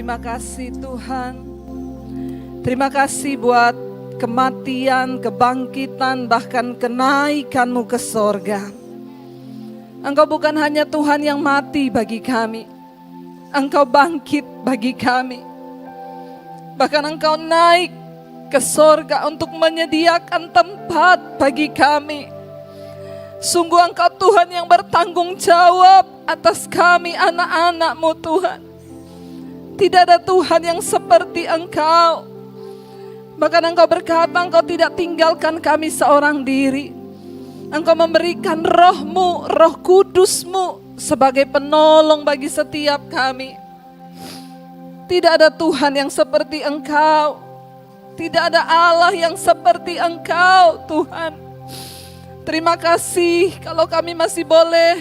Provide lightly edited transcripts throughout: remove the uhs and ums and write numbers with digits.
terima kasih Tuhan. Terima kasih buat kematian, kebangkitan, bahkan kenaikan-Mu ke sorga. Engkau bukan hanya Tuhan yang mati bagi kami, Engkau bangkit bagi kami. Bahkan Engkau naik ke sorga untuk menyediakan tempat bagi kami. Sungguh Engkau Tuhan yang bertanggung jawab atas kami anak-anak-Mu Tuhan. Tidak ada Tuhan yang seperti Engkau. Bahkan Engkau berkata Engkau tidak tinggalkan kami seorang diri. Engkau memberikan Roh-Mu, Roh Kudus-Mu sebagai penolong bagi setiap kami. Tidak ada Tuhan yang seperti Engkau. Tidak ada Allah yang seperti Engkau Tuhan. Terima kasih kalau kami masih boleh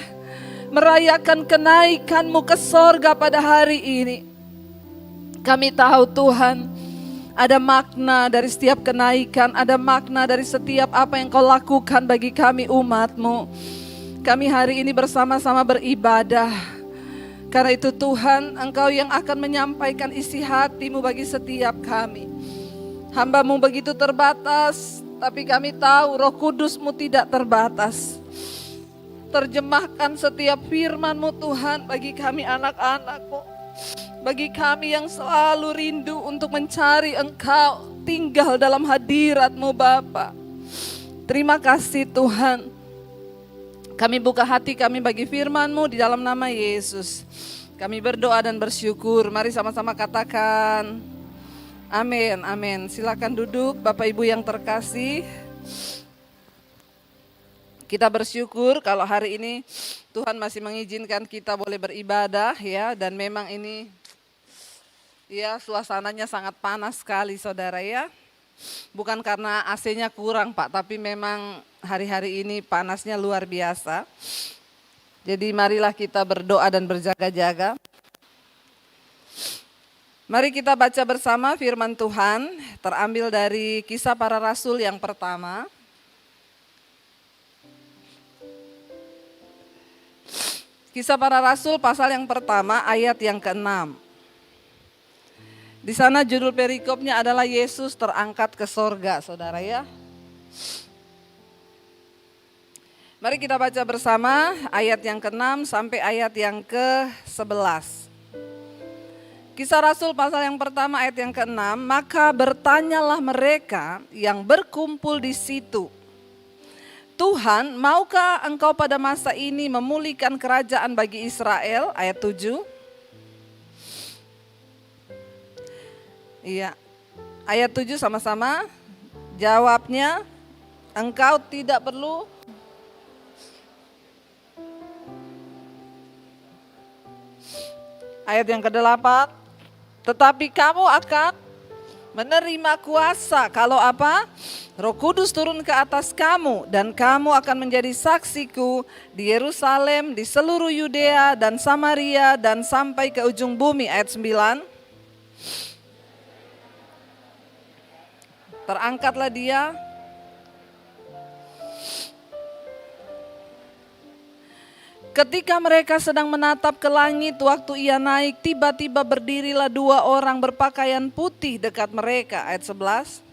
merayakan kenaikan-Mu ke sorga pada hari ini. Kami tahu Tuhan, ada makna dari setiap kenaikan, ada makna dari setiap apa yang Kau lakukan bagi kami umat-Mu. Kami hari ini bersama-sama beribadah. Karena itu Tuhan, Engkau yang akan menyampaikan isi hati-Mu bagi setiap kami. Hamba-Mu begitu terbatas, tapi kami tahu Roh Kudus-Mu tidak terbatas. Terjemahkan setiap firman-Mu Tuhan bagi kami anak-anak-Mu. Bagi kami yang selalu rindu untuk mencari Engkau, tinggal dalam hadirat-Mu Bapa. Terima kasih Tuhan. Kami buka hati kami bagi firman-Mu di dalam nama Yesus. Kami berdoa dan bersyukur. Mari sama-sama katakan amin, amin. Silakan duduk Bapak Ibu yang terkasih. Kita bersyukur kalau hari ini Tuhan masih mengizinkan kita boleh beribadah ya. Dan memang ini ya suasananya sangat panas sekali saudara ya. Bukan karena AC-nya kurang Pak, tapi memang hari-hari ini panasnya luar biasa. Jadi marilah kita berdoa dan berjaga-jaga. Mari kita baca bersama firman Tuhan, terambil dari Kisah Para Rasul yang pertama. Kisah Para Rasul pasal yang pertama ayat yang ke-6. Di sana judul perikopnya adalah Yesus terangkat ke sorga, saudara ya. Mari kita baca bersama ayat yang ke-6 sampai ayat yang ke-11. Kisah Rasul pasal yang pertama ayat yang ke-6, maka bertanyalah mereka yang berkumpul di situ, Tuhan, maukah Engkau pada masa ini memulihkan kerajaan bagi Israel? Ayat 7. Iya. Ayat 7 sama-sama. Jawabnya, Engkau tidak perlu. Ayat yang ke-8. Tetapi kamu akan menerima kuasa. Kalau apa? Roh Kudus turun ke atas kamu dan kamu akan menjadi saksiku di Yerusalem, di seluruh Yudea dan Samaria dan sampai ke ujung bumi. Ayat 9. Terangkatlah dia. Ketika mereka sedang menatap ke langit, waktu ia naik, tiba-tiba berdirilah dua orang berpakaian putih dekat mereka. Ayat 11.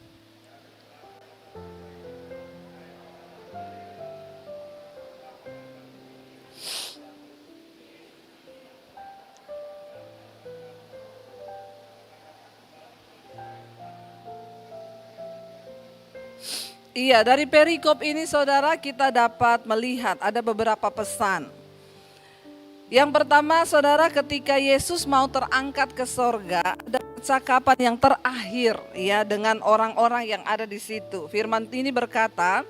Iya, dari perikop ini saudara kita dapat melihat ada beberapa pesan. Yang pertama saudara, ketika Yesus mau terangkat ke sorga, ada percakapan yang terakhir ya dengan orang-orang yang ada di situ. Firman ini berkata,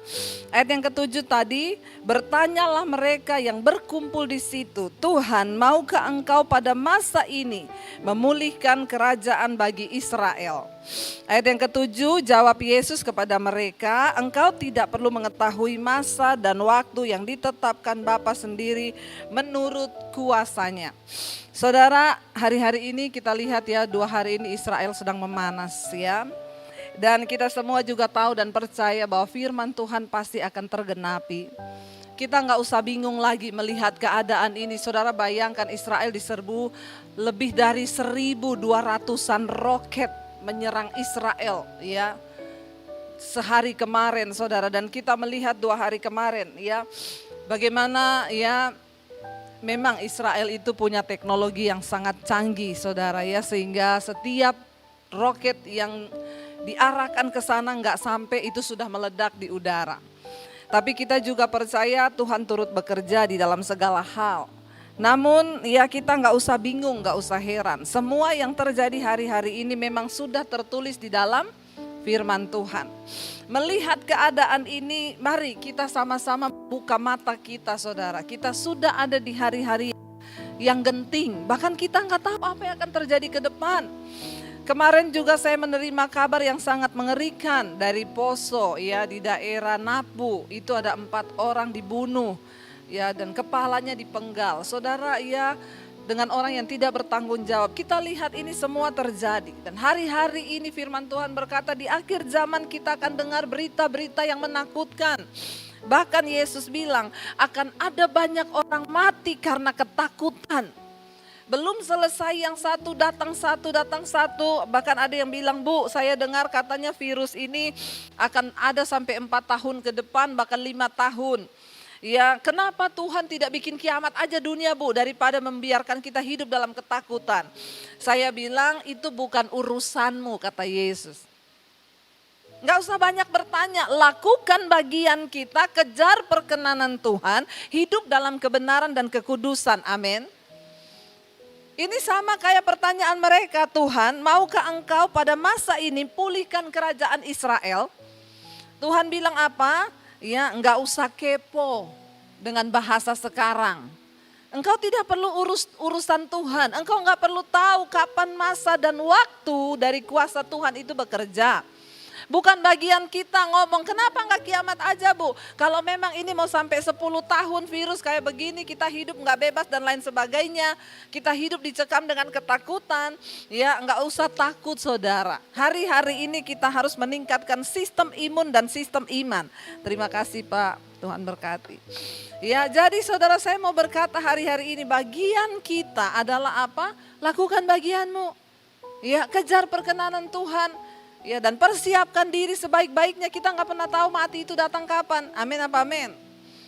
ayat yang ke-7 tadi, bertanyalah mereka yang berkumpul di situ, Tuhan, maukah Engkau pada masa ini memulihkan kerajaan bagi Israel? Ayat yang ke-7, jawab Yesus kepada mereka, engkau tidak perlu mengetahui masa dan waktu yang ditetapkan Bapa sendiri menurut kuasanya. Saudara, hari-hari ini kita lihat ya, 2 hari ini Israel sedang memanas ya. Dan kita semua juga tahu dan percaya bahwa firman Tuhan pasti akan tergenapi. Kita nggak usah bingung lagi melihat keadaan ini. Saudara bayangkan Israel diserbu lebih dari 1.200-an roket menyerang Israel ya. Sehari kemarin saudara, dan kita melihat 2 hari kemarin ya. Bagaimana ya memang Israel itu punya teknologi yang sangat canggih saudara ya. Sehingga setiap roket yang diarahkan ke sana nggak sampai itu sudah meledak di udara. Tapi kita juga percaya Tuhan turut bekerja di dalam segala hal. Namun ya kita nggak usah bingung, nggak usah heran. Semua yang terjadi hari-hari ini memang sudah tertulis di dalam firman Tuhan. Melihat keadaan ini, mari kita sama-sama buka mata kita saudara. Kita sudah ada di hari-hari yang genting. Bahkan kita nggak tahu apa yang akan terjadi ke depan. Kemarin juga saya menerima kabar yang sangat mengerikan dari Poso ya, di daerah Napu. Itu ada 4 orang dibunuh ya, dan kepalanya dipenggal. Saudara ya, dengan orang yang tidak bertanggung jawab. Kita lihat ini semua terjadi. Dan hari-hari ini firman Tuhan berkata di akhir zaman kita akan dengar berita-berita yang menakutkan. Bahkan Yesus bilang akan ada banyak orang mati karena ketakutan. Belum selesai yang satu datang satu. Bahkan ada yang bilang, Bu, saya dengar katanya virus ini akan ada sampai 4 tahun ke depan, bahkan 5 tahun. Ya, kenapa Tuhan tidak bikin kiamat aja dunia, Bu, daripada membiarkan kita hidup dalam ketakutan? Saya bilang itu bukan urusanmu, kata Yesus. Nggak usah banyak bertanya, lakukan bagian kita, kejar perkenanan Tuhan, hidup dalam kebenaran dan kekudusan, amin. Ini sama kayak pertanyaan mereka, Tuhan, maukah engkau pada masa ini pulihkan kerajaan Israel? Tuhan bilang apa? Ya, enggak usah kepo dengan bahasa sekarang. Engkau tidak perlu urusan Tuhan. Engkau enggak perlu tahu kapan masa dan waktu dari kuasa Tuhan itu bekerja. Bukan bagian kita ngomong, kenapa enggak kiamat aja, Bu? Kalau memang ini mau sampai 10 tahun virus kayak begini, kita hidup enggak bebas dan lain sebagainya. Kita hidup dicekam dengan ketakutan, ya enggak usah takut saudara. Hari-hari ini kita harus meningkatkan sistem imun dan sistem iman. Terima kasih Pak, Tuhan berkati. Ya, jadi saudara, saya mau berkata hari-hari ini bagian kita adalah apa? Lakukan bagianmu. Ya, kejar perkenanan Tuhan. Ya, dan persiapkan diri sebaik-baiknya. Kita nggak pernah tahu mati itu datang kapan. Amin apa amin.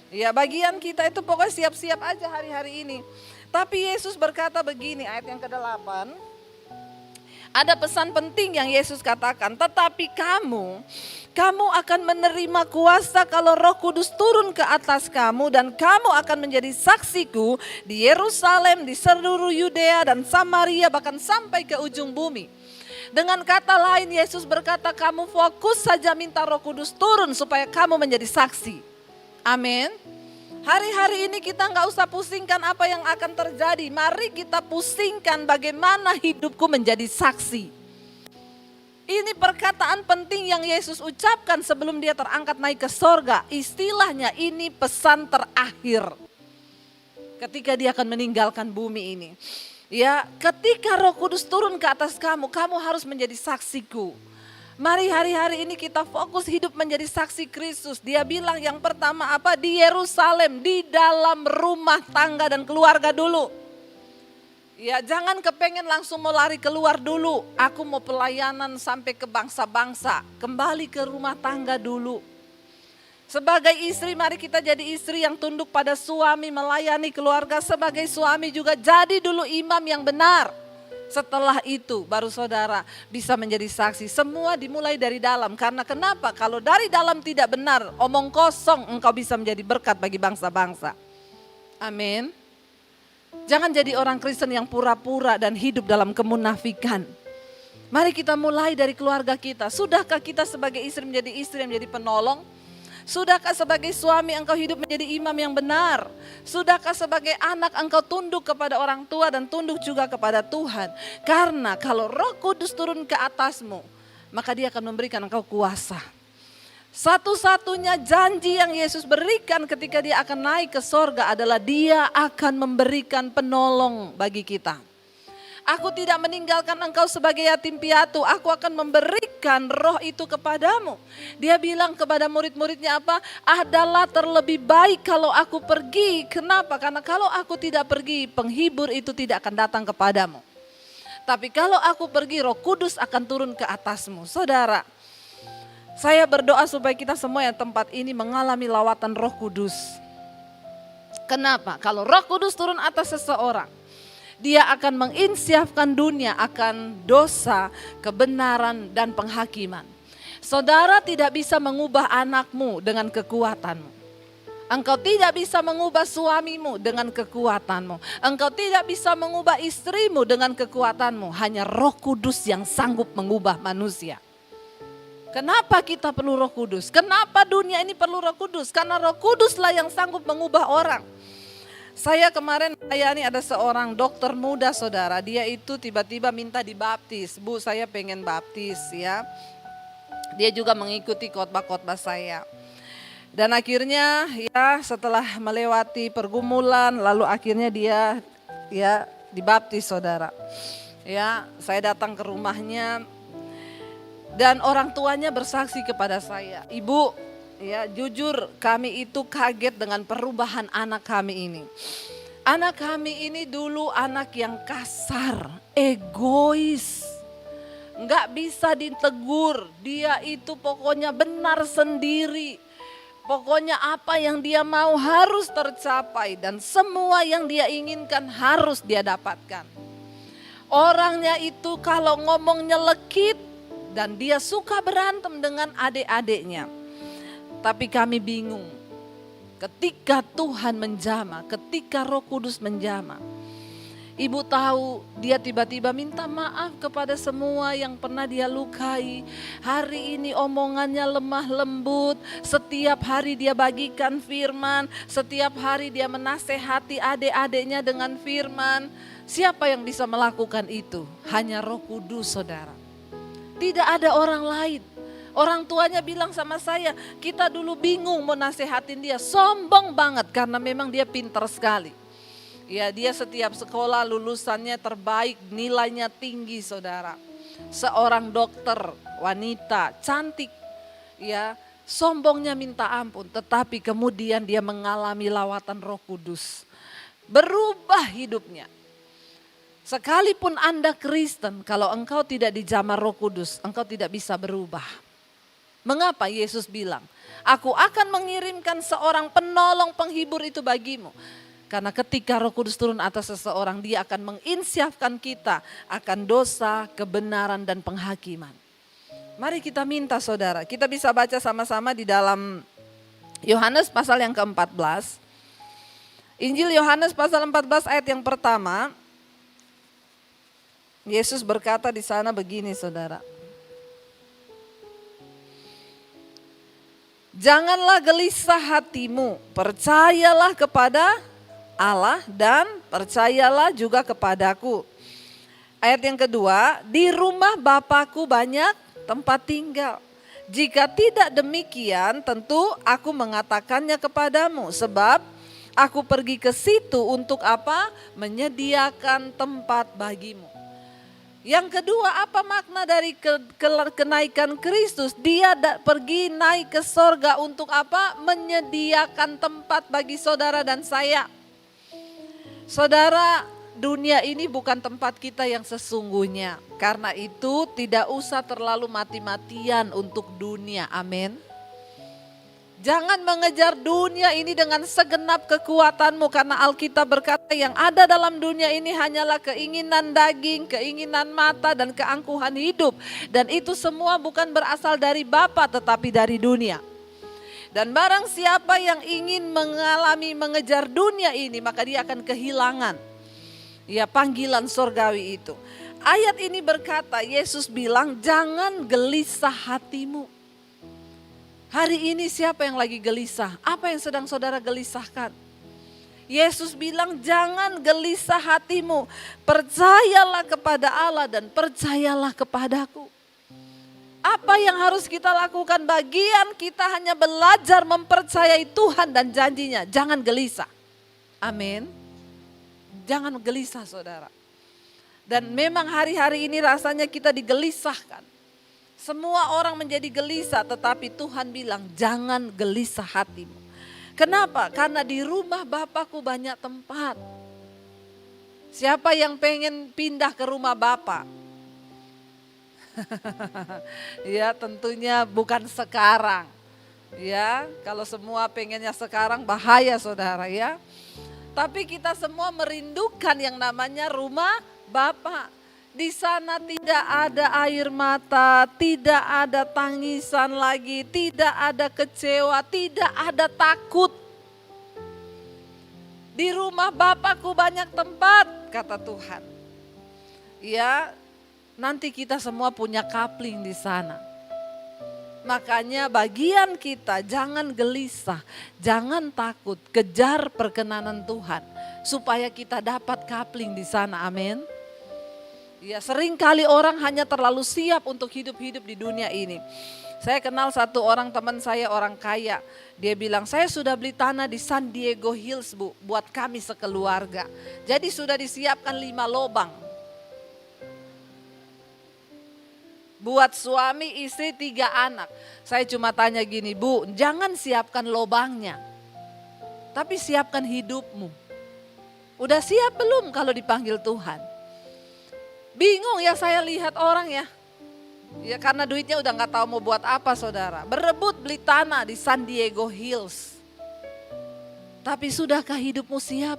Ya, bagian kita itu pokoknya siap-siap aja hari-hari ini. Tapi Yesus berkata begini, ayat yang ke-8. Ada pesan penting yang Yesus katakan. Tetapi kamu akan menerima kuasa kalau Roh Kudus turun ke atas kamu. Dan kamu akan menjadi saksiku di Yerusalem, di seluruh Yudea dan Samaria, bahkan sampai ke ujung bumi. Dengan kata lain Yesus berkata, kamu fokus saja minta Roh Kudus turun supaya kamu menjadi saksi. Amin. Hari-hari ini kita nggak usah pusingkan apa yang akan terjadi. Mari kita pusingkan bagaimana hidupku menjadi saksi. Ini perkataan penting yang Yesus ucapkan sebelum dia terangkat naik ke sorga. Istilahnya ini pesan terakhir. Ketika dia akan meninggalkan bumi ini. Ya, ketika Roh Kudus turun ke atas kamu, kamu harus menjadi saksiku. Mari hari-hari ini kita fokus hidup menjadi saksi Kristus. Dia bilang yang pertama apa? Di Yerusalem, di dalam rumah tangga dan keluarga dulu. Ya, jangan kepengen langsung mau lari keluar dulu. Aku mau pelayanan sampai ke bangsa-bangsa. Kembali ke rumah tangga dulu. Sebagai istri, mari kita jadi istri yang tunduk pada suami, melayani keluarga. Sebagai suami juga jadi dulu imam yang benar. Setelah itu baru saudara bisa menjadi saksi. Semua dimulai dari dalam. Karena kenapa? Kalau dari dalam tidak benar, omong kosong, engkau bisa menjadi berkat bagi bangsa-bangsa. Amin. Jangan jadi orang Kristen yang pura-pura dan hidup dalam kemunafikan. Mari kita mulai dari keluarga kita. Sudahkah kita sebagai istri yang menjadi penolong? Sudahkah sebagai suami engkau hidup menjadi imam yang benar? Sudahkah sebagai anak engkau tunduk kepada orang tua dan tunduk juga kepada Tuhan? Karena kalau Roh Kudus turun ke atasmu, maka dia akan memberikan engkau kuasa. Satu-satunya janji yang Yesus berikan ketika dia akan naik ke sorga adalah dia akan memberikan penolong bagi kita. Aku tidak meninggalkan engkau sebagai yatim piatu. Aku akan memberikan roh itu kepadamu. Dia bilang kepada murid-muridnya apa? Adalah terlebih baik kalau aku pergi. Kenapa? Karena kalau aku tidak pergi, penghibur itu tidak akan datang kepadamu. Tapi kalau aku pergi, Roh Kudus akan turun ke atasmu. Saudara, saya berdoa supaya kita semua yang tempat ini mengalami lawatan Roh Kudus. Kenapa? Kalau Roh Kudus turun atas seseorang, dia akan menginsyafkan dunia akan dosa, kebenaran, dan penghakiman. Saudara tidak bisa mengubah anakmu dengan kekuatanmu. Engkau tidak bisa mengubah suamimu dengan kekuatanmu. Engkau tidak bisa mengubah istrimu dengan kekuatanmu. Hanya Roh Kudus yang sanggup mengubah manusia. Kenapa kita perlu Roh Kudus? Kenapa dunia ini perlu Roh Kudus? Karena Roh Kuduslah yang sanggup mengubah orang. Saya kemarin melayani ada seorang dokter muda, saudara. Dia itu tiba-tiba minta dibaptis. Bu, saya pengen baptis ya. Dia juga mengikuti khotbah-khotbah saya. Dan akhirnya ya setelah melewati pergumulan, lalu akhirnya dia ya dibaptis, saudara. Ya, saya datang ke rumahnya dan orang tuanya bersaksi kepada saya, Ibu, ya jujur kami itu kaget dengan perubahan anak kami ini. Anak kami ini dulu anak yang kasar, egois, nggak bisa ditegur. Dia itu pokoknya benar sendiri. Pokoknya apa yang dia mau harus tercapai dan semua yang dia inginkan harus dia dapatkan. Orangnya itu kalau ngomong nyelekit dan dia suka berantem dengan adik-adiknya. Tapi kami bingung. Ketika Tuhan menjamah, ketika Roh Kudus menjamah, Ibu tahu dia tiba-tiba minta maaf kepada semua yang pernah dia lukai. Hari ini omongannya lemah lembut. Setiap hari dia bagikan firman. Setiap hari dia menasehati adik-adiknya dengan firman. Siapa yang bisa melakukan itu? Hanya Roh Kudus, saudara. Tidak ada orang lain. Orang tuanya bilang sama saya, kita dulu bingung mau nasehatin dia. Sombong banget karena memang dia pintar sekali. Ya, dia setiap sekolah lulusannya terbaik, nilainya tinggi, saudara. Seorang dokter, wanita, cantik. Ya, sombongnya minta ampun, tetapi kemudian dia mengalami lawatan Roh Kudus. Berubah hidupnya. Sekalipun Anda Kristen, kalau engkau tidak dijamah Roh Kudus, engkau tidak bisa berubah. Mengapa Yesus bilang, aku akan mengirimkan seorang penolong penghibur itu bagimu. Karena ketika Roh Kudus turun atas seseorang, dia akan menginsyafkan kita akan dosa, kebenaran, dan penghakiman. Mari kita minta, saudara. Kita bisa baca sama-sama di dalam Yohanes pasal yang ke-14. Injil Yohanes pasal 14 ayat yang pertama. Yesus berkata di sana begini, saudara. Janganlah gelisah hatimu, percayalah kepada Allah dan percayalah juga kepadaku. Ayat yang kedua, di rumah Bapakku banyak tempat tinggal. Jika tidak demikian, tentu aku mengatakannya kepadamu. Sebab aku pergi ke situ untuk apa? Menyediakan tempat bagimu. Yang kedua, apa makna dari kenaikan Kristus? Dia pergi naik ke sorga untuk apa? Menyediakan tempat bagi saudara dan saya. Saudara, dunia ini bukan tempat kita yang sesungguhnya. Karena itu tidak usah terlalu mati-matian untuk dunia. Amin. Jangan mengejar dunia ini dengan segenap kekuatanmu. Karena Alkitab berkata yang ada dalam dunia ini hanyalah keinginan daging, keinginan mata, dan keangkuhan hidup. Dan itu semua bukan berasal dari Bapa tetapi dari dunia. Dan barang siapa yang ingin mengejar dunia ini, maka dia akan kehilangan ya panggilan sorgawi itu. Ayat ini berkata, Yesus bilang jangan gelisah hatimu. Hari ini siapa yang lagi gelisah? Apa yang sedang saudara gelisahkan? Yesus bilang jangan gelisah hatimu. Percayalah kepada Allah dan percayalah kepadaku. Apa yang harus kita lakukan? Bagian kita hanya belajar mempercayai Tuhan dan janjinya. Jangan gelisah. Amin. Jangan gelisah, saudara. Dan memang hari-hari ini rasanya kita digelisahkan. Semua orang menjadi gelisah, tetapi Tuhan bilang jangan gelisah hatimu. Kenapa? Karena di rumah Bapakku banyak tempat. Siapa yang pengen pindah ke rumah Bapa? Ya tentunya bukan sekarang. Ya, kalau semua pengennya sekarang bahaya saudara ya. Tapi kita semua merindukan yang namanya rumah Bapa. Di sana tidak ada air mata, tidak ada tangisan lagi, tidak ada kecewa, tidak ada takut. Di rumah Bapakku banyak tempat, kata Tuhan. Ya, nanti kita semua punya kapling di sana. Makanya bagian kita jangan gelisah, jangan takut, kejar perkenanan Tuhan. Supaya kita dapat kapling di sana, amin. Ya, sering kali orang hanya terlalu siap untuk hidup-hidup di dunia ini. Saya kenal satu orang teman saya, orang kaya. Dia bilang, saya sudah beli tanah di San Diego Hills Bu, buat kami sekeluarga. Jadi sudah disiapkan 5 lobang. Buat suami, istri, 3 anak. Saya cuma tanya gini, Bu, jangan siapkan lobangnya. Tapi siapkan hidupmu. Udah siap belum kalau dipanggil Tuhan? Bingung ya saya lihat orang ya. Ya karena duitnya udah gak tahu mau buat apa saudara. Berebut beli tanah di San Diego Hills. Tapi sudahkah hidupmu siap?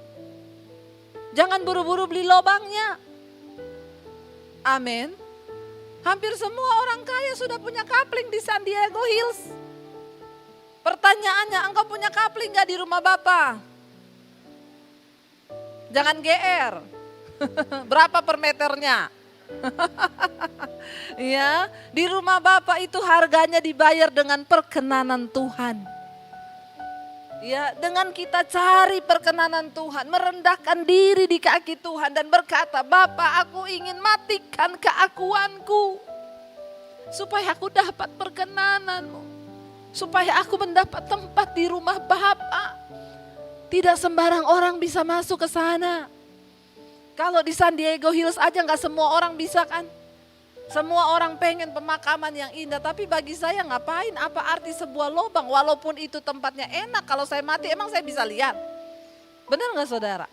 Jangan buru-buru beli lobangnya. Amin. Hampir semua orang kaya sudah punya kapling di San Diego Hills. Pertanyaannya, engkau punya kapling gak di rumah Bapa? Jangan GR. Berapa per meternya? Ya, di rumah Bapa itu harganya dibayar dengan perkenanan Tuhan. Ya, dengan kita cari perkenanan Tuhan, merendahkan diri di kaki Tuhan dan berkata, Bapa, aku ingin matikan keakuanku supaya aku dapat perkenanan-Mu, supaya aku mendapat tempat di rumah Bapa. Tidak sembarang orang bisa masuk ke sana. Kalau di San Diego Hills aja gak semua orang bisa kan. Semua orang pengen pemakaman yang indah. Tapi bagi saya ngapain, apa arti sebuah lubang. Walaupun itu tempatnya enak, kalau saya mati emang saya bisa lihat. Benar gak saudara?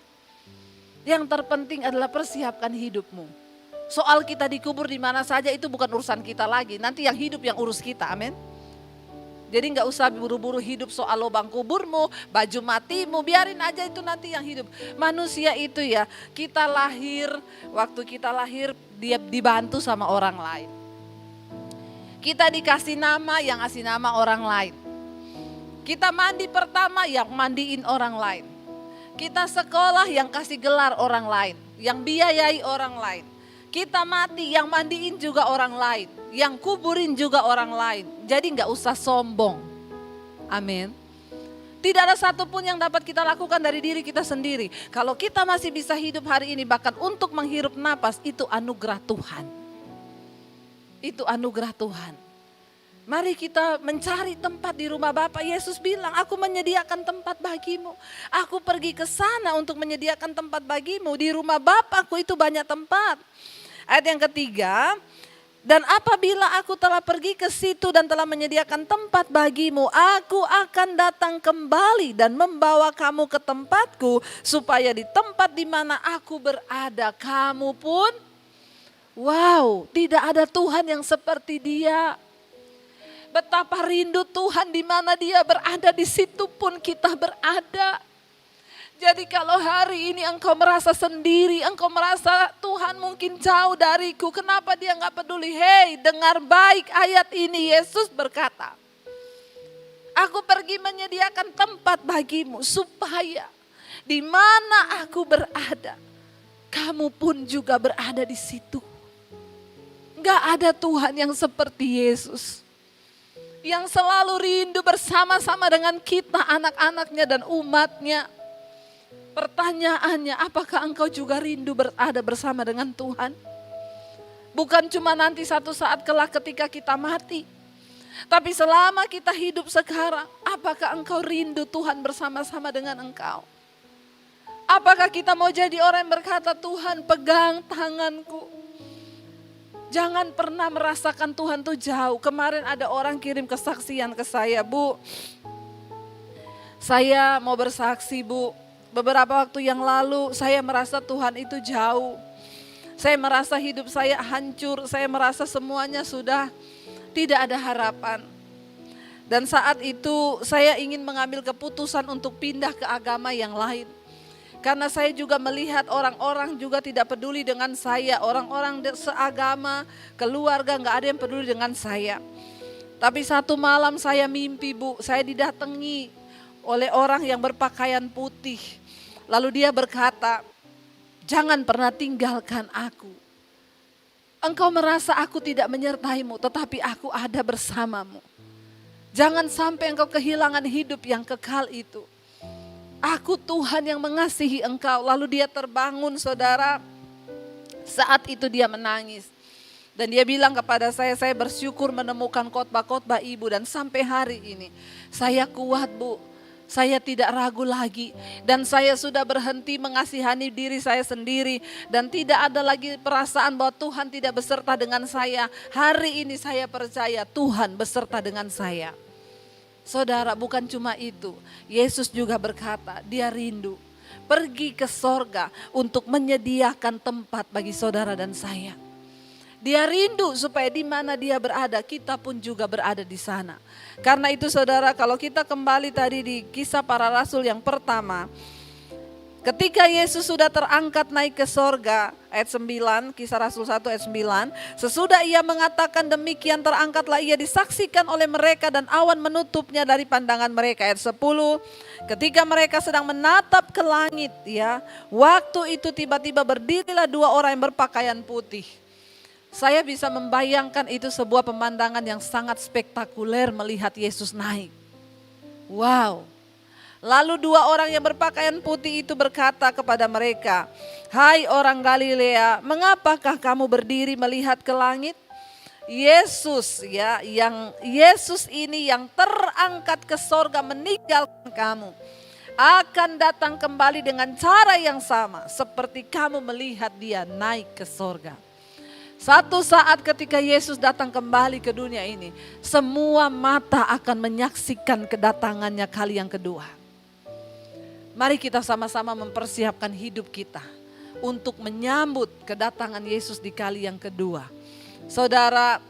Yang terpenting adalah persiapkan hidupmu. Soal kita dikubur di mana saja itu bukan urusan kita lagi. Nanti yang hidup yang urus kita, amin. Jadi gak usah buru-buru hidup soal lubang kuburmu, baju matimu, biarin aja itu nanti yang hidup. Manusia itu ya, kita lahir, waktu kita lahir dia dibantu sama orang lain. Kita dikasih nama, yang ngasih nama orang lain. Kita mandi pertama, yang mandiin orang lain. Kita sekolah, yang kasih gelar orang lain, yang biayai orang lain. Kita mati, yang mandiin juga orang lain, yang kuburin juga orang lain. Jadi gak usah sombong. Amin. Tidak ada satupun yang dapat kita lakukan dari diri kita sendiri. Kalau kita masih bisa hidup hari ini, bahkan untuk menghirup napas, itu anugerah Tuhan. Itu anugerah Tuhan. Mari kita mencari tempat di rumah Bapa. Yesus bilang, aku menyediakan tempat bagimu. Aku pergi ke sana untuk menyediakan tempat bagimu. Di rumah Bapakku itu banyak tempat. Ayat yang ketiga, dan apabila aku telah pergi ke situ dan telah menyediakan tempat bagimu, aku akan datang kembali dan membawa kamu ke tempatku, supaya di tempat di mana aku berada, kamu pun, wow, tidak ada Tuhan yang seperti Dia. Betapa rindu Tuhan, di mana Dia berada, di situ pun kita berada. Jadi kalau hari ini engkau merasa sendiri, engkau merasa Tuhan mungkin jauh dariku, kenapa Dia gak peduli? Hei, dengar baik ayat ini, Yesus berkata, aku pergi menyediakan tempat bagimu supaya di mana aku berada, kamu pun juga berada di situ. Gak ada Tuhan yang seperti Yesus, yang selalu rindu bersama-sama dengan kita, anak-anaknya dan umatnya. Pertanyaannya, apakah engkau juga rindu berada bersama dengan Tuhan? Bukan cuma nanti satu saat kelak ketika kita mati. Tapi selama kita hidup sekarang, apakah engkau rindu Tuhan bersama-sama dengan engkau? Apakah kita mau jadi orang yang berkata, Tuhan pegang tanganku. Jangan pernah merasakan Tuhan tuh jauh. Kemarin ada orang kirim kesaksian ke saya, Bu. Saya mau bersaksi, Bu. Beberapa waktu yang lalu saya merasa Tuhan itu jauh. Saya merasa hidup saya hancur. Saya merasa semuanya sudah tidak ada harapan. Dan saat itu saya ingin mengambil keputusan untuk pindah ke agama yang lain. Karena saya juga melihat orang-orang juga tidak peduli dengan saya. Orang-orang seagama, keluarga gak ada yang peduli dengan saya. Tapi satu malam saya mimpi, Bu. Saya didatangi oleh orang yang berpakaian putih. Lalu dia berkata, jangan pernah tinggalkan aku. Engkau merasa aku tidak menyertaimu, tetapi aku ada bersamamu. Jangan sampai engkau kehilangan hidup yang kekal itu. Aku Tuhan yang mengasihi engkau. Lalu dia terbangun, saudara. Saat itu dia menangis. Dan dia bilang kepada saya bersyukur menemukan khotbah-khotbah ibu. Dan sampai hari ini saya kuat, Bu. Saya tidak ragu lagi. Dan saya sudah berhenti mengasihani diri saya sendiri. Dan tidak ada lagi perasaan bahwa Tuhan tidak beserta dengan saya. Hari ini saya percaya Tuhan beserta dengan saya. Saudara, bukan cuma itu. Yesus juga berkata, dia rindu pergi ke sorga untuk menyediakan tempat bagi saudara dan saya. Dia rindu supaya di mana dia berada, kita pun juga berada di sana. Karena itu saudara, kalau kita kembali tadi di Kisah Para Rasul yang pertama, ketika Yesus sudah terangkat naik ke sorga, ayat 9, Kisah Rasul 1 ayat 9. Sesudah ia mengatakan demikian, terangkatlah ia disaksikan oleh mereka dan awan menutupnya dari pandangan mereka. Ayat 10, ketika mereka sedang menatap ke langit, ya, waktu itu tiba-tiba berdirilah dua orang yang berpakaian putih. Saya bisa membayangkan itu sebuah pemandangan yang sangat spektakuler melihat Yesus naik. Wow. Lalu dua orang yang berpakaian putih itu berkata kepada mereka, hai orang Galilea, mengapakah kamu berdiri melihat ke langit? Yesus ini yang terangkat ke sorga meninggalkan kamu, akan datang kembali dengan cara yang sama seperti kamu melihat dia naik ke sorga. Satu saat ketika Yesus datang kembali ke dunia ini, semua mata akan menyaksikan kedatangannya kali yang kedua. Mari kita sama-sama mempersiapkan hidup kita untuk menyambut kedatangan Yesus di kali yang kedua. Saudara,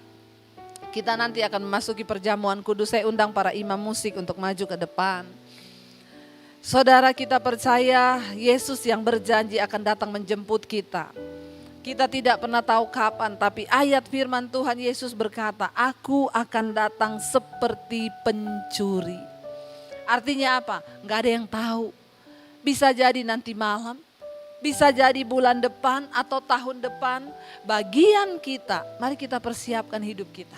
kita nanti akan memasuki perjamuan kudus. Saya undang para imam musik untuk maju ke depan. Saudara, kita percaya Yesus yang berjanji akan datang menjemput kita. Kita tidak pernah tahu kapan, tapi ayat firman Tuhan Yesus berkata, aku akan datang seperti pencuri. Artinya apa? Gak ada yang tahu. Bisa jadi nanti malam, bisa jadi bulan depan atau tahun depan. Bagian kita, mari kita persiapkan hidup kita.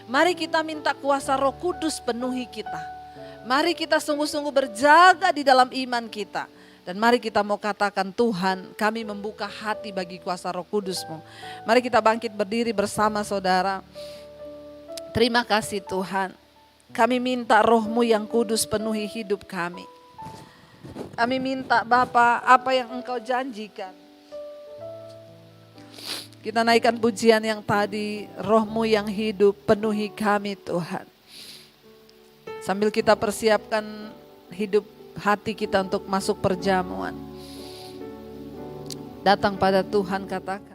Mari kita minta kuasa Roh Kudus penuhi kita. Mari kita sungguh-sungguh berjaga di dalam iman kita. Dan mari kita mau katakan, Tuhan, kami membuka hati bagi kuasa Roh Kudus-Mu. Mari kita bangkit berdiri bersama saudara. Terima kasih Tuhan. Kami minta Roh-Mu yang kudus penuhi hidup kami. Kami minta Bapa, apa yang Engkau janjikan. Kita naikkan pujian yang tadi, Roh-Mu yang hidup penuhi kami Tuhan. Sambil kita persiapkan hidup hati kita untuk masuk perjamuan. Datang pada Tuhan, katakan.